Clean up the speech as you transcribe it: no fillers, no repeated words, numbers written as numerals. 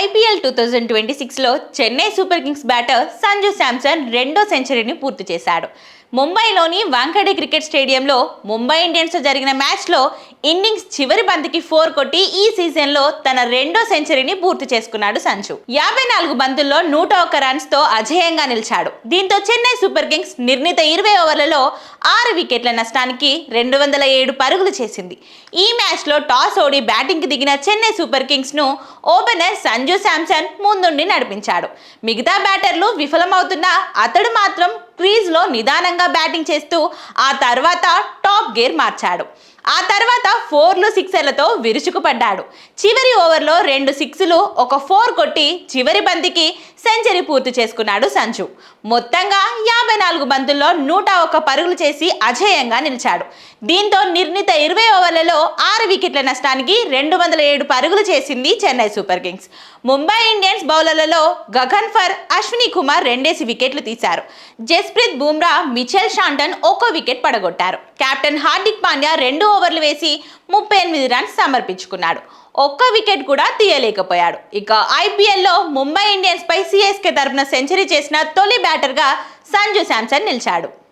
IPL 2026లో Chennai Super Kings batter Sanju Samson రెండో సెంచరీని పూర్తి చేశాడు. ముంబైలోని వాంఖేడే క్రికెట్ స్టేడియంలో ముంబై ఇండియన్స్తో జరిగిన మ్యాచ్లో ఇన్నింగ్స్ చివరి బంతికి 4 కొట్టి ఈ సీజన్లో తన రెండో సెంచరీని పూర్తి చేసుకున్నాడు సంజు. 54 బంతుల్లో 101 రన్స్తో అజేయంగా నిలిచాడు. దీంతో చెన్నై సూపర్ కింగ్స్ నిర్ణీత 20 ఓవర్లలో 6 వికెట్ల నష్టానికి 207 పరుగులు చేసింది. ఈ మ్యాచ్లో టాస్ ఓడి బ్యాటింగ్కి దిగిన చెన్నై సూపర్ కింగ్స్ను ఓపెనర్ సంజు శాంసన్ ముందుండి నడిపించాడు. మిగతా బ్యాటర్లు విఫలమవుతున్నా అతడు మాత్రం క్రీజ్లో నిదానంగా బ్యాటింగ్ చేస్తూ ఆ తర్వాత టాప్ గేర్ మార్చాడు. ఆ తర్వాత 4లు 6ర్లతో విరుచుకుపడ్డాడు. చివరి ఓవర్లో 2 6లు, 1 4 కొట్టి చివరి బంతికి సెంచరీ పూర్తి చేసుకున్నాడు సంజు. మొత్తంగా 54 బంతుల్లో 101 పరుగులు చేసి అజేయంగా నిలిచాడు. దీంతో నిర్ణీత 20 ఓవర్లలో 6 వికెట్ల నష్టానికి 207 పరుగులు చేసింది Chennai Super Kings. Mumbai Indians బౌలర్లలో గగన్ఫర్, అశ్విని కుమార్ 2 వికెట్లు తీశారు. Jasprit Bumrah, Mitchell Santner 1 wicket పడగొట్టారు. కెప్టెన్ హార్దిక్ పాండ్యా 2 ఓవర్లు వేసి 38 రన్స్ సమర్పించుకున్నాడు. 1 వికెట్ కూడా తీయలేకపోయాడు. ఇక ఐపీఎల్లో ముంబై ఇండియన్స్ పై సిఎస్కే తరపున సెంచరీ చేసిన తొలి బ్యాటర్గా సంజు శాంసన్ నిలిచాడు.